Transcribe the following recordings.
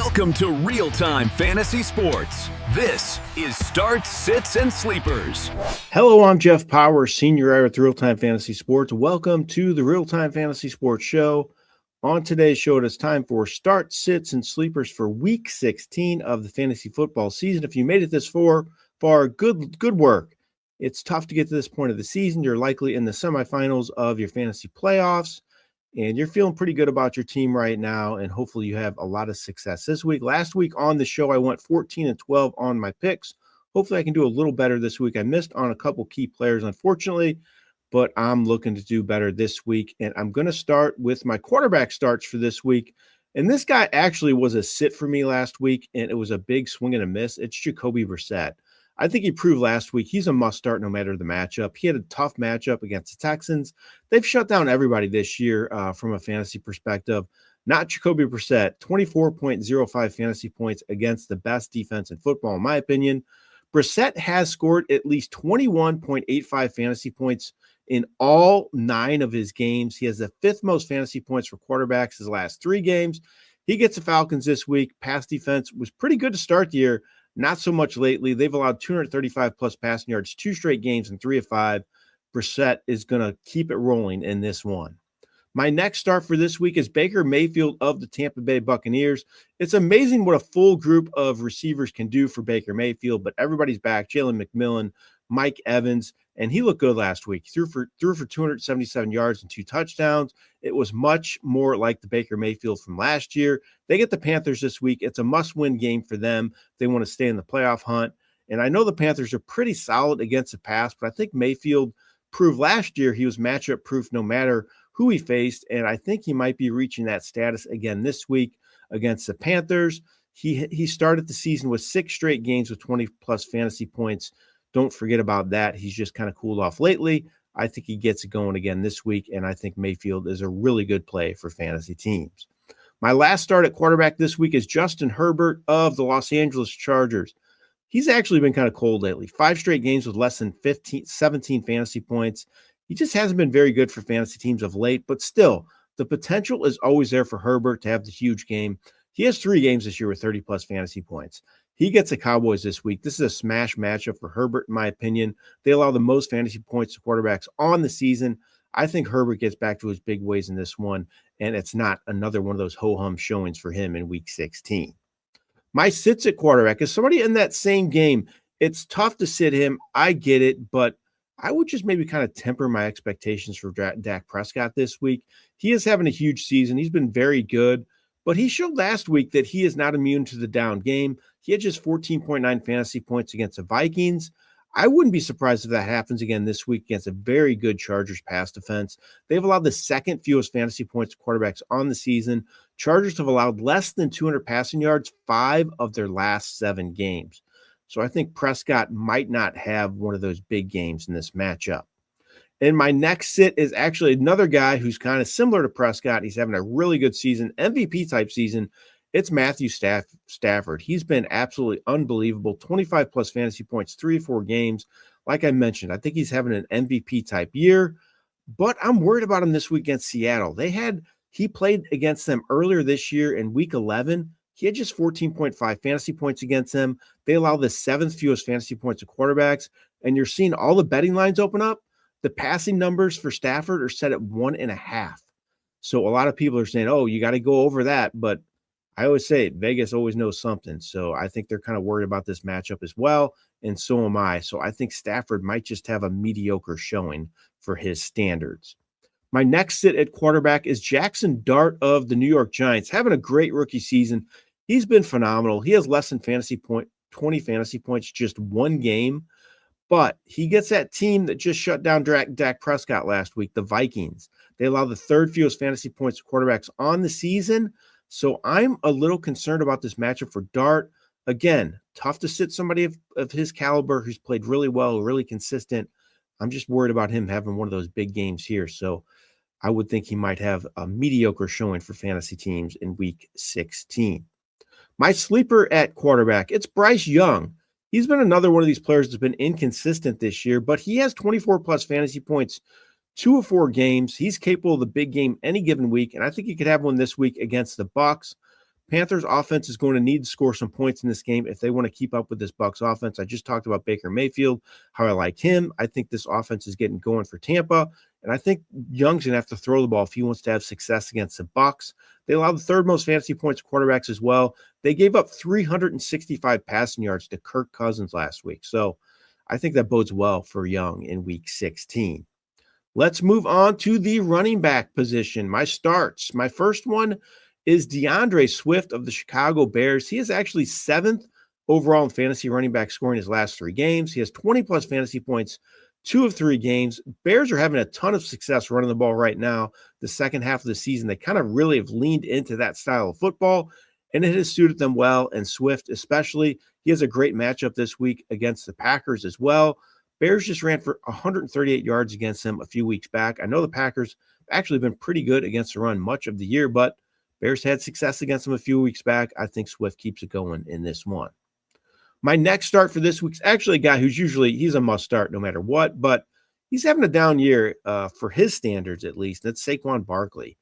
Welcome to RealTime Fantasy Sports. This is Starts, Sits, and Sleepers. Hello, I'm Jeff Paur, Senior Writer at RealTime Fantasy Sports. Welcome to the RealTime Fantasy Sports Show. On today's show, it is time for Starts, Sits, and Sleepers for Week 16 of the fantasy football season. If you made it this far, good work. It's tough to get to this point of the season. You're likely in the semifinals of your fantasy playoffs, and you're feeling pretty good about your team right now, and hopefully you have a lot of success this week. Last week on the show, I went 14-12 on my picks. Hopefully I can do a little better this week. I missed on a couple key players, unfortunately, but I'm looking to do better this week, and I'm going to start with my quarterback starts for this week. And this guy actually was a sit for me last week, and it was a big swing and a miss. It's Jacoby Brissett. I think he proved last week he's a must-start no matter the matchup. He had a tough matchup against the Texans. They've shut down everybody this year from a fantasy perspective. Not Jacoby Brissett, 24.05 fantasy points against the best defense in football, in my opinion. Brissett has scored at least 21.85 fantasy points in all 9 of his games. He has the 5th most fantasy points for quarterbacks his last 3 games. He gets the Falcons this week. Pass defense was pretty good to start the year. Not so much lately. They've allowed 235 plus passing yards, 2 straight games, and 3 of 5. Brissett is going to keep it rolling in this one. My next start for this week is Baker Mayfield of the Tampa Bay Buccaneers. It's amazing what a full group of receivers can do for Baker Mayfield, but everybody's back. Jalen McMillan, Mike Evans, and he looked good last week. Threw for 277 yards and 2 touchdowns. It was much more like the Baker Mayfield from last year. They get the Panthers this week. It's a must-win game for them. They want to stay in the playoff hunt. And I know the Panthers are pretty solid against the pass, but I think Mayfield proved last year he was matchup proof no matter who he faced, and I think he might be reaching that status again this week against the Panthers. He started the season with 6 straight games with 20-plus fantasy points. Don't forget about that. He's just kind of cooled off lately. I think he gets it going again this week, and I think Mayfield is a really good play for fantasy teams. My last start at quarterback this week is Justin Herbert of the Los Angeles Chargers. He's actually been kind of cold lately. 5 straight games with less than 17 fantasy points. He just hasn't been very good for fantasy teams of late, but still, the potential is always there for Herbert to have the huge game. He has 3 games this year with 30-plus fantasy points. He gets the Cowboys this week. This is a smash matchup for Herbert, in my opinion. They allow the most fantasy points to quarterbacks on the season. I think Herbert gets back to his big ways in this one, and it's not another one of those ho-hum showings for him in Week 16. My sits at quarterback is somebody in that same game. It's tough to sit him. I get it, but I would just maybe kind of temper my expectations for Dak Prescott this week. He is having a huge season. He's been very good, but he showed last week that he is not immune to the down game. He had just 14.9 fantasy points against the Vikings. I wouldn't be surprised if that happens again this week against a very good Chargers pass defense. They've allowed the 2nd fewest fantasy points to quarterbacks on the season. Chargers have allowed less than 200 passing yards 5 of their last 7 games. So I think Prescott might not have one of those big games in this matchup. And my next sit is actually another guy who's kind of similar to Prescott. He's having a really good season, MVP-type season. It's Matthew Stafford. He's been absolutely unbelievable. 25-plus fantasy points, 3 or 4 games. Like I mentioned, I think he's having an MVP-type year. But I'm worried about him this week against Seattle. He played against them earlier this year in Week 11. He had just 14.5 fantasy points against them. They allow the 7th fewest fantasy points to quarterbacks. And you're seeing all the betting lines open up. The passing numbers for Stafford are set at 1.5. So a lot of people are saying, oh, you got to go over that. But I always say Vegas always knows something. So I think they're kind of worried about this matchup as well. And so am I. So I think Stafford might just have a mediocre showing for his standards. My next sit at quarterback is Jackson Dart of the New York Giants, having a great rookie season. He's been phenomenal. He has less than 20 fantasy points, just 1 game. But he gets that team that just shut down Dak Prescott last week, the Vikings. They allow the 3rd fewest fantasy points to quarterbacks on the season. So I'm a little concerned about this matchup for Dart. Again, tough to sit somebody of his caliber who's played really well, really consistent. I'm just worried about him having one of those big games here. So I would think he might have a mediocre showing for fantasy teams in Week 16. My sleeper at quarterback, it's Bryce Young. He's been another one of these players that's been inconsistent this year, but he has 24-plus fantasy points 2 of 4 games. He's capable of the big game any given week, and I think he could have one this week against the Bucs. Panthers offense is going to need to score some points in this game if they want to keep up with this Bucs offense. I just talked about Baker Mayfield, how I like him. I think this offense is getting going for Tampa, and I think Young's going to have to throw the ball if he wants to have success against the Bucs. They allow the third most fantasy points to quarterbacks as well. They gave up 365 passing yards to Kirk Cousins last week, so I think that bodes well for Young in Week 16. Let's move on to the running back position. My starts. My first one is DeAndre Swift of the Chicago Bears. He is actually 7th overall in fantasy running back scoring his last 3 games. He has 20-plus fantasy points 2 of 3 games. Bears are having a ton of success running the ball right now. The second half of the season, they kind of really have leaned into that style of football, and it has suited them well, and Swift especially. He has a great matchup this week against the Packers as well. Bears just ran for 138 yards against them a few weeks back. I know the Packers have actually been pretty good against the run much of the year, but Bears had success against them a few weeks back. I think Swift keeps it going in this one. My next start for this week's actually a guy who's he's a must start no matter what, but he's having a down year for his standards at least. That's Saquon Barkley.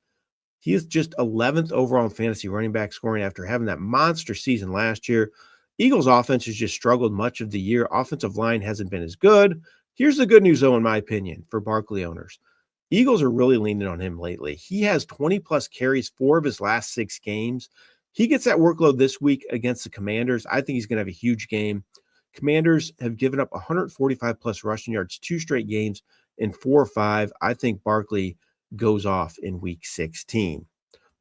He is just 11th overall in fantasy running back scoring after having that monster season last year. Eagles offense has just struggled much of the year. Offensive line hasn't been as good. Here's the good news, though, in my opinion, for Barkley owners. Eagles are really leaning on him lately. He has 20-plus carries 4 of his last 6 games. He gets that workload this week against the Commanders. I think he's going to have a huge game. Commanders have given up 145-plus rushing yards 2 straight games in 4 or 5. I think Barkley goes off in Week 16.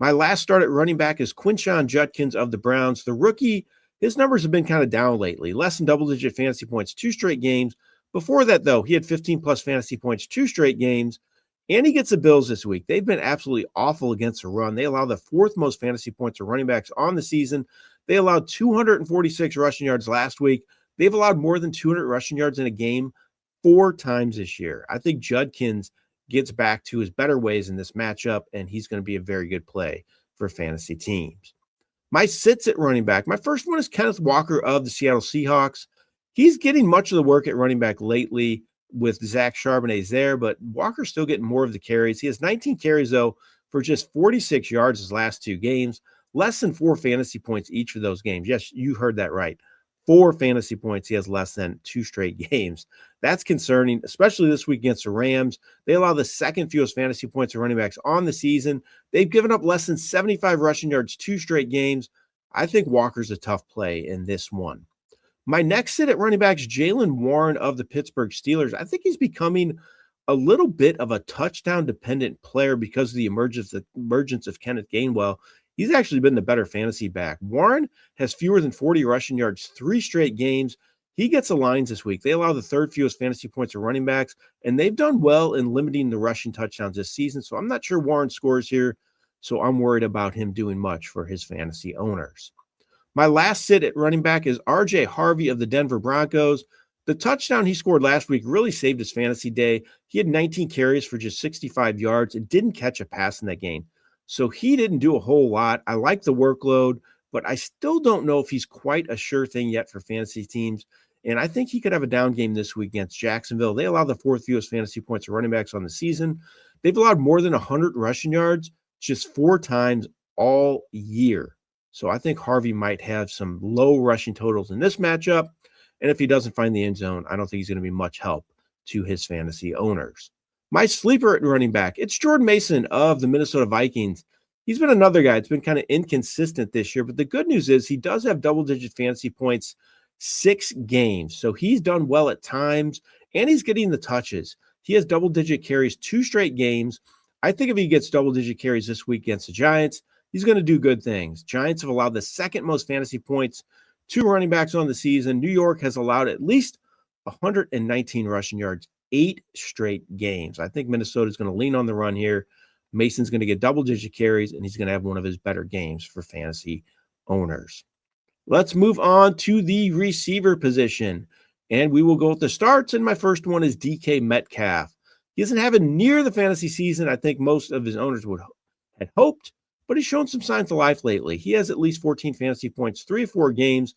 My last start at running back is Quinshon Judkins of the Browns. The rookie, his numbers have been kind of down lately. Less than double-digit fantasy points 2 straight games. Before that, though, he had 15-plus fantasy points 2 straight games. And he gets the Bills this week. They've been absolutely awful against the run. They allow the 4th most fantasy points to running backs on the season. They allowed 246 rushing yards last week. They've allowed more than 200 rushing yards in a game 4 times this year. I think Judkins gets back to his better ways in this matchup, and he's going to be a very good play for fantasy teams. My sits at running back. My first one is Kenneth Walker of the Seattle Seahawks. He's getting much of the work at running back lately with Zach Charbonnet there, but Walker's still getting more of the carries. He has 19 carries, though, for just 46 yards his last 2 games, less than 4 fantasy points each of those games. Yes, you heard that right. 4 fantasy points. He has less than 2 straight games. That's concerning, especially this week against the Rams. They allow the 2nd fewest fantasy points to running backs on the season. They've given up less than 75 rushing yards 2 straight games. I think Walker's a tough play in this one. My next sit at running back is Jaylen Warren of the Pittsburgh Steelers. I think he's becoming a little bit of a touchdown-dependent player because of the emergence of Kenneth Gainwell. He's actually been the better fantasy back. Warren has fewer than 40 rushing yards 3 straight games. He gets the lines this week. They allow the 3rd fewest fantasy points to running backs, and they've done well in limiting the rushing touchdowns this season. So I'm not sure Warren scores here, so I'm worried about him doing much for his fantasy owners. My last sit at running back is R.J. Harvey of the Denver Broncos. The touchdown he scored last week really saved his fantasy day. He had 19 carries for just 65 yards and didn't catch a pass in that game. So he didn't do a whole lot. I like the workload, but I still don't know if he's quite a sure thing yet for fantasy teams. And I think he could have a down game this week against Jacksonville. They allow the 4th fewest fantasy points to running backs on the season. They've allowed more than 100 rushing yards just 4 times all year. So I think Harvey might have some low rushing totals in this matchup. And if he doesn't find the end zone, I don't think he's going to be much help to his fantasy owners. My sleeper at running back, it's Jordan Mason of the Minnesota Vikings. He's been another guy. It's been kind of inconsistent this year, but the good news is he does have double-digit fantasy points 6 games. So he's done well at times, and he's getting the touches. He has double-digit carries 2 straight games. I think if he gets double-digit carries this week against the Giants, he's going to do good things. Giants have allowed the 2nd most fantasy points to running backs on the season. New York has allowed at least 119 rushing yards 8 straight games. I think Minnesota is going to lean on the run here. Mason's going to get double-digit carries, and he's going to have one of his better games for fantasy owners. Let's move on to the receiver position, and we will go with the starts, and my first one is DK Metcalf. He doesn't have it near the fantasy season I think most of his owners had hoped, but he's shown some signs of life lately. He has at least 14 fantasy points, 3 or 4 games.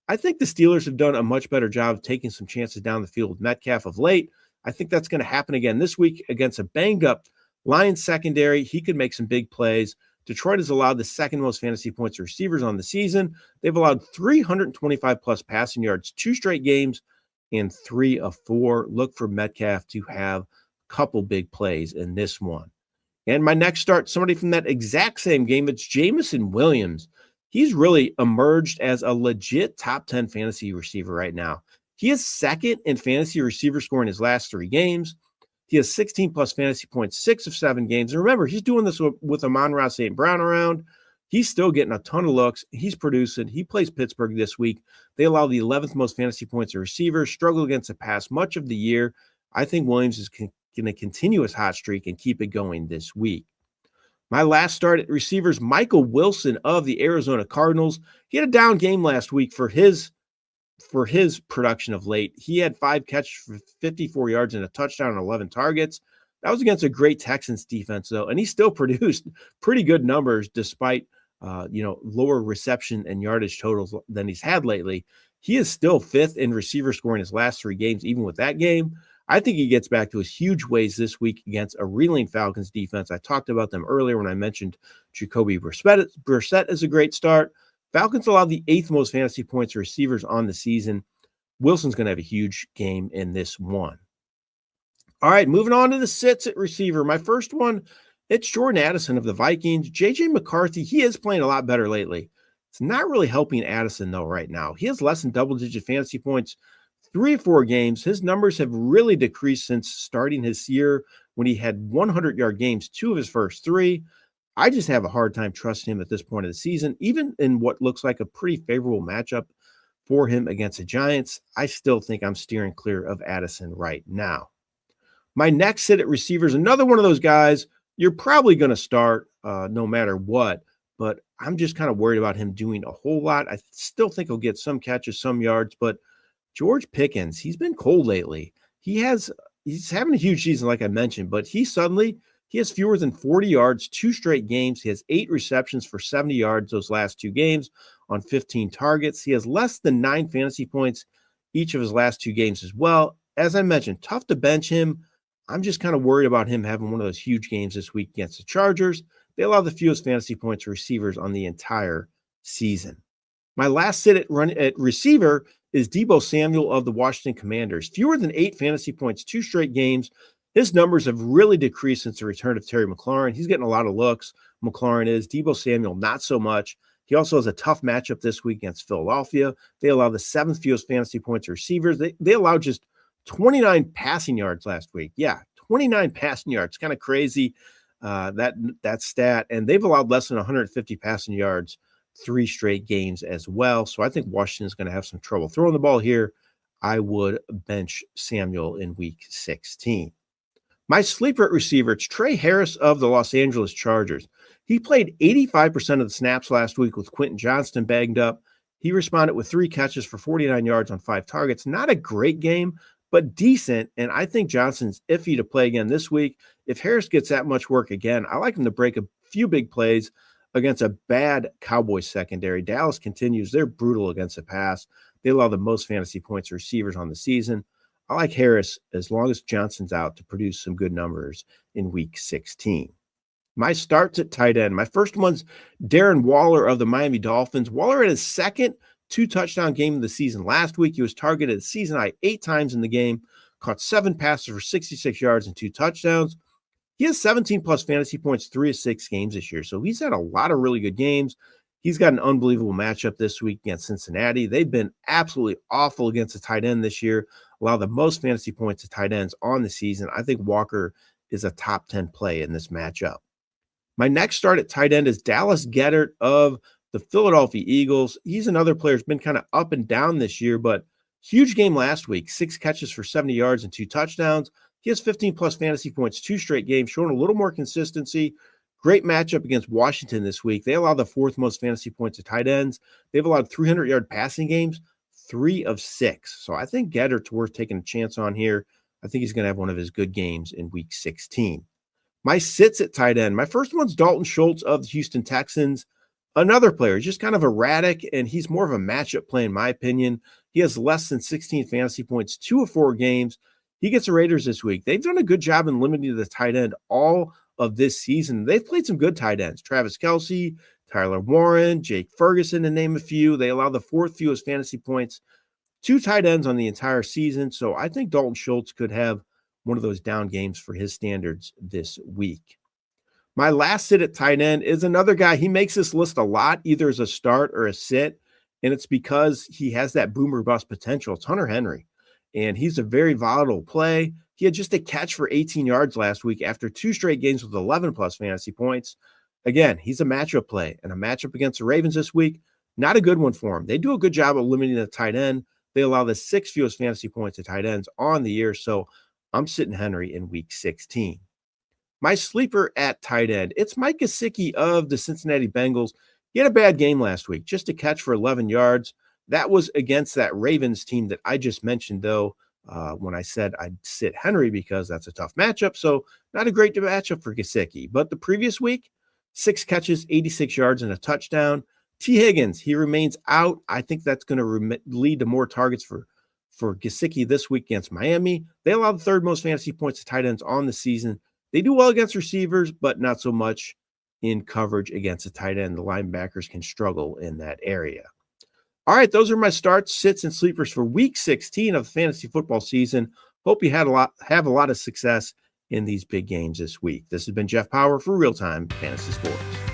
I think the Steelers have done a much better job of taking some chances down the field with Metcalf of late. I think that's going to happen again this week against a banged-up Lions secondary. He could make some big plays. Detroit has allowed the second most fantasy points to receivers on the season. They've allowed 325 plus passing yards, 2 straight games, and 3 of 4. Look for Metcalf to have a couple big plays in this one. And my next start, somebody from that exact same game, it's Jameson Williams. He's really emerged as a legit top 10 fantasy receiver right now. He is second in fantasy receiver score in his last 3 games. He has 16 plus fantasy points, 6 of 7 games. And remember, he's doing this with Amon-Ra St. Brown around. He's still getting a ton of looks. He's producing. He plays Pittsburgh this week. They allow the 11th most fantasy points to receivers, struggle against the pass much of the year. I think Williams is going to continue his hot streak and keep it going this week. My last start at receivers, Michael Wilson of the Arizona Cardinals. He had a down game last week for his production of late. He had 5 catches for 54 yards and a touchdown and 11 targets. That was against a great Texans defense, though, and he still produced pretty good numbers despite lower reception and yardage totals than he's had lately. He is still 5th in receiver score in his last 3 games, even with that game. I think he gets back to his huge ways this week against a reeling Falcons defense. I talked about them earlier when I mentioned Jacoby Brissett is a great start. Falcons allowed the 8th most fantasy points to receivers on the season. Wilson's going to have a huge game in this one. All right, moving on to the sits at receiver. My first one, it's Jordan Addison of the Vikings. J.J. McCarthy, he is playing a lot better lately. It's not really helping Addison, though, right now. He has less than double-digit fantasy points 3 or 4 games. His numbers have really decreased since starting his year when he had 100-yard games 2 of his first 3. I just have a hard time trusting him at this point of the season, even in what looks like a pretty favorable matchup for him against the Giants. I still think I'm steering clear of Addison right now. My next sit at receiver is another one of those guys you're probably going to start no matter what, but I'm just kind of worried about him doing a whole lot. I still think he'll get some catches, some yards, but George Pickens, he's been cold lately. He's having a huge season, like I mentioned, but he has fewer than 40 yards, 2 straight games. He has 8 receptions for 70 yards those last 2 games on 15 targets. He has less than 9 fantasy points each of his last 2 games as well. As I mentioned, tough to bench him. I'm just kind of worried about him having one of those huge games this week against the Chargers. They allow the fewest fantasy points to receivers on the entire season. My last sit at receiver is Deebo Samuel of the Washington Commanders. Fewer than 8 fantasy points, 2 straight games. His numbers have really decreased since the return of Terry McLaurin. He's getting a lot of looks. McLaurin is. Deebo Samuel, not so much. He also has a tough matchup this week against Philadelphia. They allow the 7th fewest fantasy points to receivers. They allowed just 29 passing yards last week. Yeah, 29 passing yards. Kind of crazy, that stat. And they've allowed less than 150 passing yards 3 straight games as well. So I think Washington is going to have some trouble throwing the ball here. I would bench Samuel in week 16. My sleeper at receiver, it's Trey Harris of the Los Angeles Chargers. He played 85% of the snaps last week with Quentin Johnston banged up. He responded with 3 catches for 49 yards on 5 targets. Not a great game, but decent. And I think Johnston's iffy to play again this week. If Harris gets that much work again, I like him to break a few big plays against a bad Cowboys secondary. Dallas continues. They're brutal against the pass. They allow the most fantasy points to receivers on the season. I like Harris as long as Johnson's out to produce some good numbers in week 16. My starts at tight end. My first one's Darren Waller of the Miami Dolphins. Waller had his second 2-touchdown game of the season last week. He was targeted season high 8 times in the game, caught 7 passes for 66 yards and 2 touchdowns. He has 17 plus fantasy points, 3 of 6 games this year. So he's had a lot of really good games. He's got an unbelievable matchup this week against Cincinnati. They've been absolutely awful against the tight end this year, allow the most fantasy points to tight ends on the season. I think Walker is a top 10 play in this matchup. My next start at tight end is Dallas Goedert of the Philadelphia Eagles. He's another player who's been kind of up and down this year, but huge game last week, 6 catches for 70 yards and 2 touchdowns. He has 15 plus fantasy points, 2 straight games, showing a little more consistency. Great matchup against Washington this week. They allow the 4th most fantasy points to tight ends. They've allowed 300-yard passing games, 3 of 6. So I think Geddert's worth taking a chance on here. I think he's going to have one of his good games in week 16. My sits at tight end. My first one's Dalton Schultz of the Houston Texans. Another player, just kind of erratic, and he's more of a matchup play in my opinion. He has less than 16 fantasy points, 2 of 4 games. He gets the Raiders this week. They've done a good job in limiting the tight end all of this season. They've played some good tight ends. Travis Kelce, Tyler Warren, Jake Ferguson, to name a few. They allow the fourth fewest fantasy points to tight ends on the entire season. So I think Dalton Schultz could have one of those down games for his standards this week. My last sit at tight end is another guy. He makes this list a lot, either as a start or a sit, and it's because he has that boomer bust potential. It's Hunter Henry, and he's a very volatile play. He had just a catch for 18 yards last week after 2 straight games with 11-plus fantasy points. Again, he's a matchup play, and a matchup against the Ravens this week, not a good one for him. They do a good job of limiting the tight end. They allow the 6th fewest fantasy points to tight ends on the year, so I'm sitting Henry in week 16. My sleeper at tight end, it's Mike Gesicki of the Cincinnati Bengals. He had a bad game last week, just a catch for 11 yards. That was against that Ravens team that I just mentioned, though, when I said I'd sit Henry because that's a tough matchup. So not a great matchup for Gesicki. But the previous week, 6 catches, 86 yards, and a touchdown. T. Higgins, he remains out. I think that's going to lead to more targets for Gesicki this week against Miami. They allow the 3rd most fantasy points to tight ends on the season. They do well against receivers, but not so much in coverage against a tight end. The linebackers can struggle in that area. All right, those are my starts, sits, and sleepers for week 16 of the fantasy football season. Hope you have a lot of success in these big games this week. This has been Jeff Paur for RealTime Fantasy Sports.